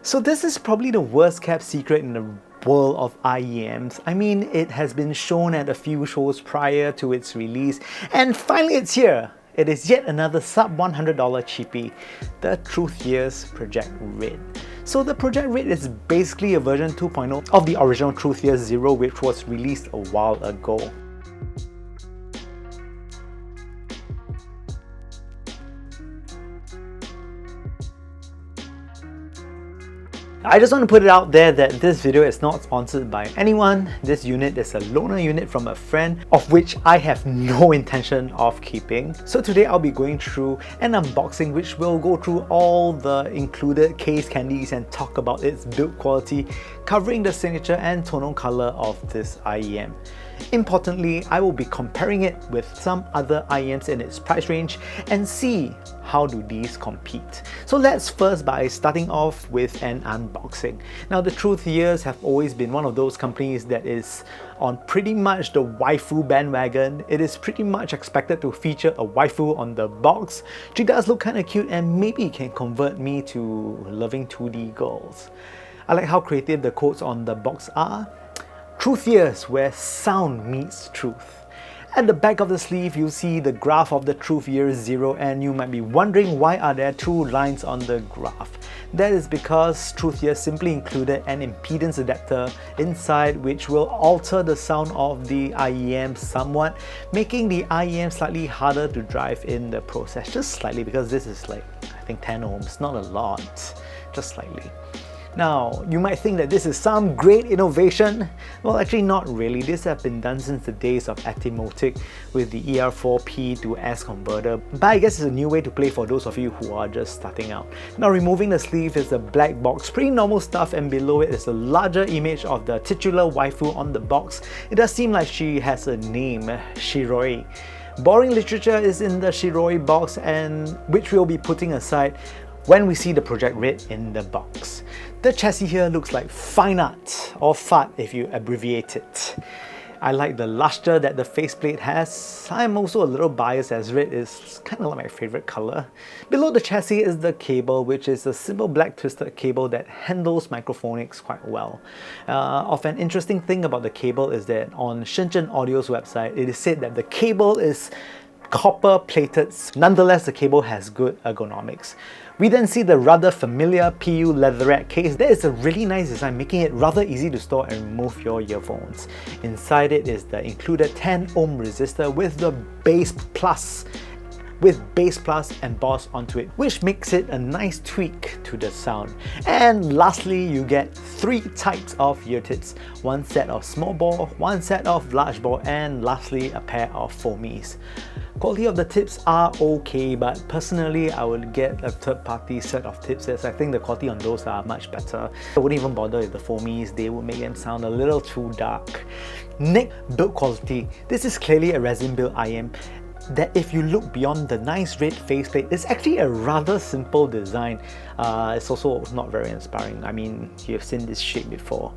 So this is probably the worst kept secret in the world of IEMs. I mean, it has been shown at a few shows prior to its release, and finally it's here. It is yet another sub $100 chippy, the Truthear's Project Red. So the Project Red is basically a version 2.0 of the original Truthear Zero, which was released a while ago. I just want to put it out there that this video is not sponsored by anyone. This unit is a loaner unit from a friend, of which I have no intention of keeping. So today I'll be going through an unboxing which will go through all the included case candies and talk about its build quality, covering the signature and tonal color of this IEM. Importantly, I will be comparing it with some other IEMs in its price range and see how do these compete. So let's first by starting off with an unboxing. Now the Truthears have always been one of those companies that is on pretty much the waifu bandwagon. It is pretty much expected to feature a waifu on the box. She does look kind of cute and maybe can convert me to loving 2D girls. I like how creative the quotes on the box are. Truthears, where sound meets truth. At the back of the sleeve, you see the graph of the Truthear Zero, and you might be wondering why are there two lines on the graph. That is because Truthear simply included an impedance adapter inside which will alter the sound of the IEM somewhat, making the IEM slightly harder to drive in the process. Just slightly, because this is like, I think 10 ohms, not a lot, just slightly. Now, you might think that this is some great innovation. Well, actually not really. This has been done since the days of Atimotic with the ER4P to S converter, but I guess it's a new way to play for those of you who are just starting out. Now, removing the sleeve is a black box, pretty normal stuff, and below it is a larger image of the titular waifu on the box. It does seem like she has a name, Shiroi. Boring literature is in the Shiroi box, and which we'll be putting aside when we see the Project Red in the box. The chassis here looks like fine art, or FAT if you abbreviate it. I like the luster that the faceplate has. I'm also a little biased as red is kind of like my favorite color. Below the chassis is the cable, which is a simple black twisted cable that handles microphonics quite well. Of an interesting thing about the cable is that on Shenzhen Audio's website, it is said that the cable is copper plated. Nonetheless, the cable has good ergonomics. We then see the rather familiar PU leatherette case. That is a really nice design, making it rather easy to store and remove your earphones. Inside it is the included 10 ohm resistor with the bass plus embossed onto it, which makes it a nice tweak to the sound. And lastly, you get 3 types of ear tips, one set of small bore, one set of large bore, and lastly a pair of foamies. Quality of the tips are okay, but personally I would get a third-party set of tips as I think the quality on those are much better. I wouldn't even bother with the foamies, they would make them sound a little too dark. Next, build quality. This is clearly a resin build IEM that if you look beyond the nice red faceplate, it's actually a rather simple design. It's also not very inspiring. I mean, you've seen this shape before.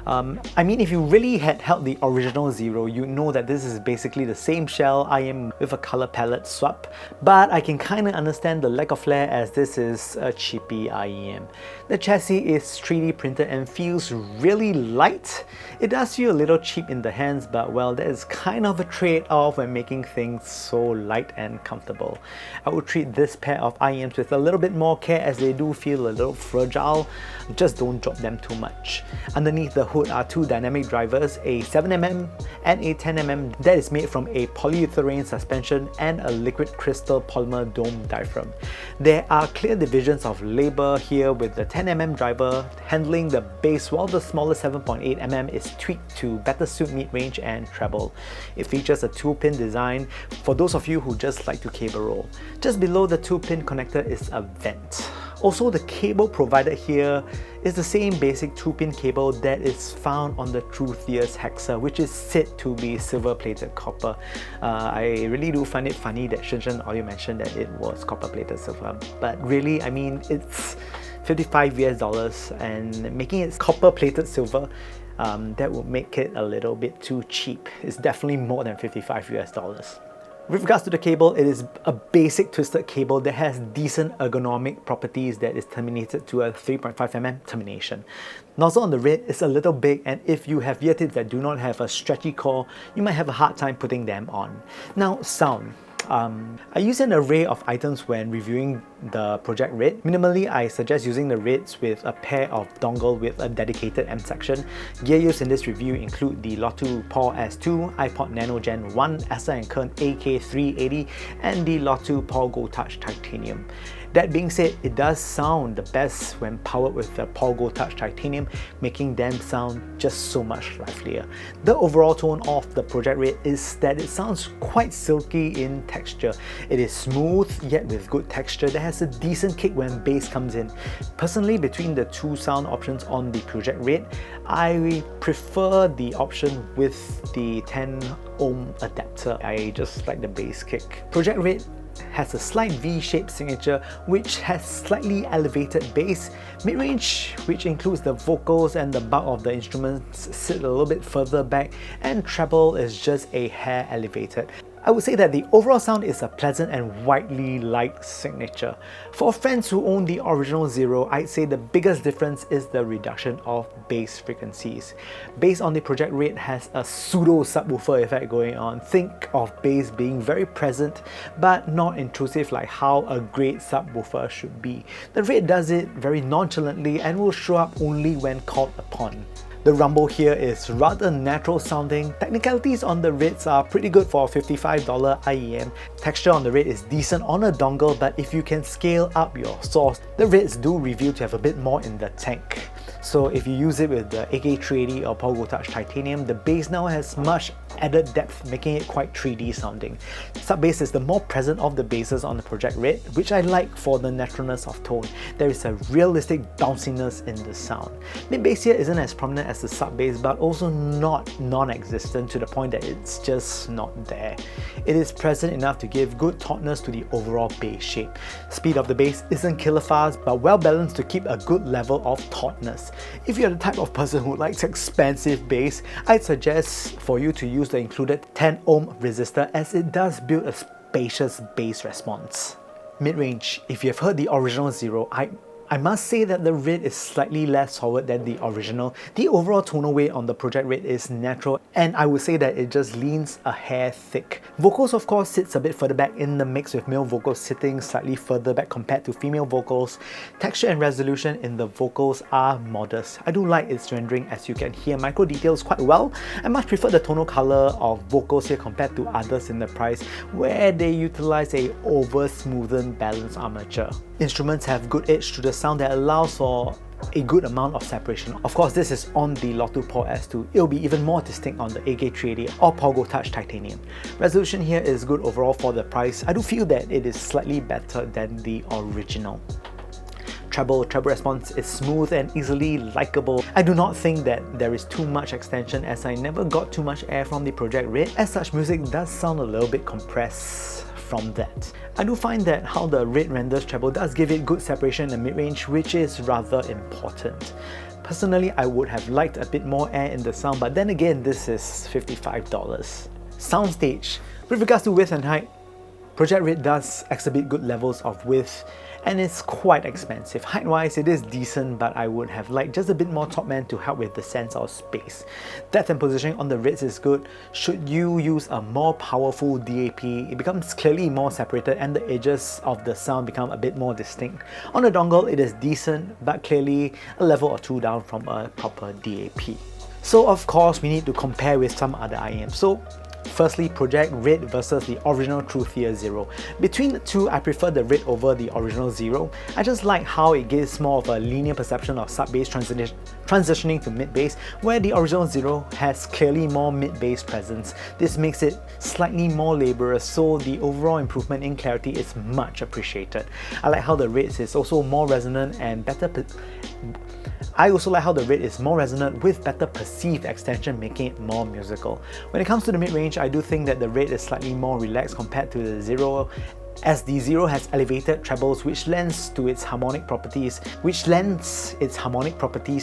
I mean, if you really had held the original Zero, you know that this is basically the same shell IEM with a color palette swap, but I can kind of understand the lack of flair as this is a chippy IEM. The chassis is 3D printed and feels really light. It does feel a little cheap in the hands, but well, that is kind of a trade-off when making things so light and comfortable. I would treat this pair of IEMs with a little bit more care as they do feel a little fragile. Just don't drop them too much. Underneath the hood are 2 dynamic drivers, a 7mm and a 10mm that is made from a polyurethane suspension and a liquid crystal polymer dome diaphragm. There are clear divisions of labor here with the 10mm driver handling the bass, while the smaller 7.8mm is tweaked to better suit mid-range and treble. It features a 2-pin design for those of you who just like to cable roll. Just below the 2-pin connector is a vent. Also, the cable provided here is the same basic 2-pin cable that is found on the Truthear's Hexa, which is said to be silver-plated copper. I really do find it funny that Shenzhen Audio mentioned that it was copper-plated silver, but really, I mean, it's $55 US, and making it copper-plated silver, that would make it a little bit too cheap. It's definitely more than $55 US. With regards to the cable, it is a basic twisted cable that has decent ergonomic properties that is terminated to a 3.5mm termination. Nozzle on the red is a little big, and if you have ear tips that do not have a stretchy core, you might have a hard time putting them on. Now, sound. I use an array of items when reviewing the Project Red. Minimally, I suggest using the Reds with a pair of dongle with a dedicated M section. Gear used in this review include the Legato Paw S2, iPod Nano Gen 1, Asa & Kern AK380, and the Legato Paw Go Touch Titanium. That being said, it does sound the best when powered with the Paw Go Touch Titanium, making them sound just so much livelier. The overall tone of the Project Red is that it sounds quite silky in texture. It is smooth yet with good texture that has a decent kick when bass comes in. Personally, between the two sound options on the Project Red, I prefer the option with the 10 ohm adapter. I just like the bass kick. Project Red has a slight V-shaped signature which has slightly elevated bass. Mid-range, which includes the vocals and the bulk of the instruments, sit a little bit further back, and treble is just a hair elevated. I would say that the overall sound is a pleasant and widely liked signature. For friends who own the original Zero, I'd say the biggest difference is the reduction of bass frequencies. Bass on the Project Red has a pseudo subwoofer effect going on. Think of bass being very present but not intrusive like how a great subwoofer should be. The Red does it very nonchalantly and will show up only when called upon. The rumble here is rather natural sounding. Technicalities on the Reds are pretty good for a $55 IEM. Texture on the Red is decent on a dongle, but if you can scale up your source, the Reds do reveal to have a bit more in the tank. So if you use it with the AK380 or Paw Go Touch Titanium, the bass now has much added depth, making it quite 3D sounding. Sub-bass is the more present of the basses on the Project Red, which I like for the naturalness of tone. There is a realistic bounciness in the sound. Mid-bass here isn't as prominent as the sub-bass, but also not non-existent to the point that it's just not there. It is present enough to give good tautness to the overall bass shape. Speed of the bass isn't killer fast, but well balanced to keep a good level of tautness. If you're the type of person who likes expensive bass, I'd suggest for you to use the included 10 ohm resistor, as it does build a spacious bass response. Mid-range, if you have heard the original Zero, I must say that the Red is slightly less forward than the original. The overall tonal weight on the Project Red is natural, and I would say that it just leans a hair thick. Vocals of course sits a bit further back in the mix, with male vocals sitting slightly further back compared to female vocals. Texture and resolution in the vocals are modest. I do like its rendering, as you can hear micro details quite well. I much prefer the tonal color of vocals here compared to others in the price, where they utilize a over-smoothened balanced armature. Instruments have good edge to the sound that allows for a good amount of separation. Of course, this is on the Legato Paw S2. It'll be even more distinct on the AK380 or Paw Go Touch Titanium. Resolution here is good overall for the price. I do feel that it is slightly better than the original. Treble response is smooth and easily likable. I do not think that there is too much extension, as I never got too much air from the Project Red. As such, music does sound a little bit compressed from that. I do find that how the Red renders treble does give it good separation in the mid-range, which is rather important. Personally, I would have liked a bit more air in the sound, but then again, this is $55. Soundstage. With regards to width and height, Project Red does exhibit good levels of width, and it's quite expensive. Height-wise, it is decent, but I would have liked just a bit more top end to help with the sense of space. Depth and positioning on the Reds is good. Should you use a more powerful DAP, it becomes clearly more separated and the edges of the sound become a bit more distinct. On the dongle, it is decent, but clearly a level or two down from a proper DAP. So of course, we need to compare with some other IEMs. So firstly, Project Red versus the original Truthear Zero. Between the two, I prefer the Red over the original Zero. I just like how it gives more of a linear perception of sub-bass transitioning to mid-bass, where the original Zero has clearly more mid-bass presence. This makes it slightly more laborious, so the overall improvement in clarity is much appreciated. I like how the Red is also more resonant and better with better perceived extension, making it more musical. When it comes to the mid-range, I do think that the Red is slightly more relaxed compared to the Zero, as the Zero has elevated trebles which lends its harmonic properties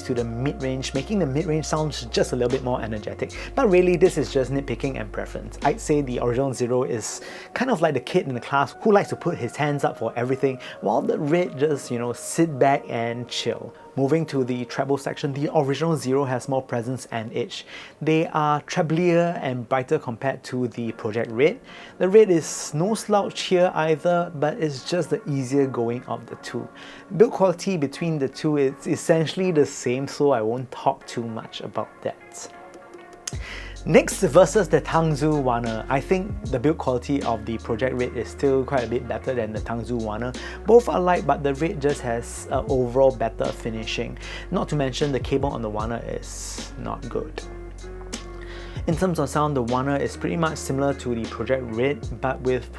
to the mid-range, making the mid-range sound just a little bit more energetic. But really, this is just nitpicking and preference. I'd say the original Zero is kind of like the kid in the class who likes to put his hands up for everything, while the Red just, sit back and chill. Moving to the treble section, the original Zero has more presence and edge. They are treblier and brighter compared to the Project Red. The Red is no slouch here either, but it's just the easier going of the two. Build quality between the two is essentially the same, so I won't talk too much about that. Next, versus the Tangzu Waner, I think the build quality of the Project Red is still quite a bit better than the Tangzu Waner. Both are light, but the Red just has an overall better finishing. Not to mention the cable on the Waner is not good. In terms of sound, the Waner is pretty much similar to the Project Red, but with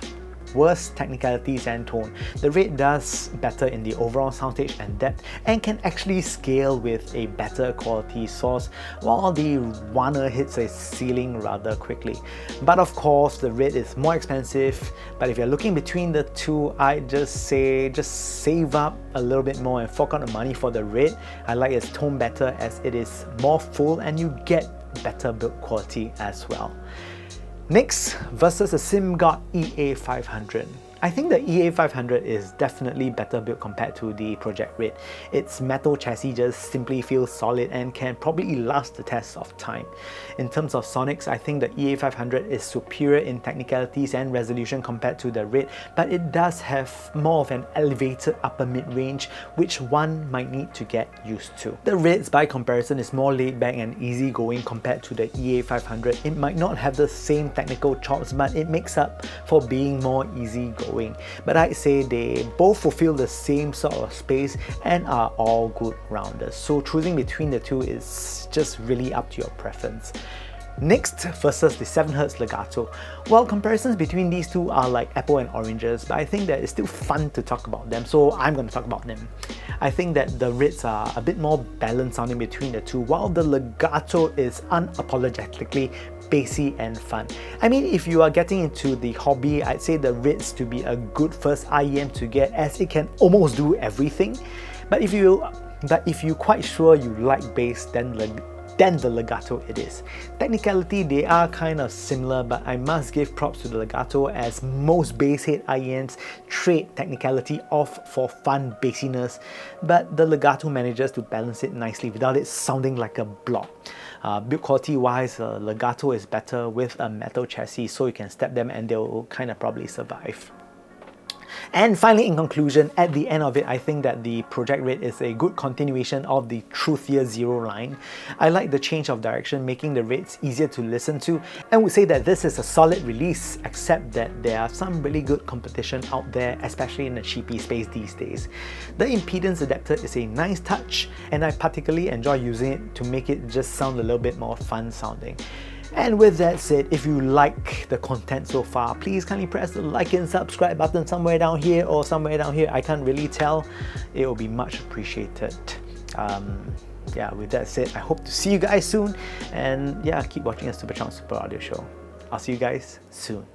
worse technicalities and tone. The Red does better in the overall soundstage and depth and can actually scale with a better quality source, while the Waner hits a ceiling rather quickly. But of course, the Red is more expensive, but if you're looking between the two, I'd just say save up a little bit more and fork out the money for the Red. I like its tone better as it is more full and you get better build quality as well. Next, versus the Simgot EA500. I think the EA500 is definitely better built compared to the Project Red. Its metal chassis just simply feels solid and can probably last the test of time. In terms of sonics, I think the EA500 is superior in technicalities and resolution compared to the Red, but it does have more of an elevated upper mid-range, which one might need to get used to. The Red's by comparison is more laid back and easygoing compared to the EA500. It might not have the same technical chops, but it makes up for being more easygoing. But I'd say they both fulfill the same sort of space and are all good rounders. So choosing between the two is just really up to your preference. Next, versus the 7Hz Legato. Well, comparisons between these two are like apple and oranges, but I think that it's still fun to talk about them, so I'm going to talk about them. I think that the Reds are a bit more balanced sounding between the two, while the Legato is unapologetically bassy and fun. I mean, if you are getting into the hobby, I'd say the Reds to be a good first IEM to get, as it can almost do everything. But if you're quite sure you like bass, then the Legato it is. Technically, they are kind of similar, but I must give props to the Legato, as most bass head IEMs trade technicality off for fun bassiness, but the Legato manages to balance it nicely without it sounding like a blob. Build quality wise, Legato is better with a metal chassis, so you can step them and they'll kind of probably survive. And finally, in conclusion, at the end of it, I think that the Project Red is a good continuation of the Truthear Zero line. I like the change of direction, making the Reds easier to listen to, and would say that this is a solid release, except that there are some really good competition out there, especially in the chifi space these days. The impedance adapter is a nice touch, and I particularly enjoy using it to make it just sound a little bit more fun sounding. And with that said, if you like the content so far, please kindly press the like and subscribe button somewhere down here or somewhere down here. I can't really tell. It will be much appreciated. Yeah, with that said, I hope to see you guys soon. And yeah, keep watching the Super Chunk Super Audio Show. I'll see you guys soon.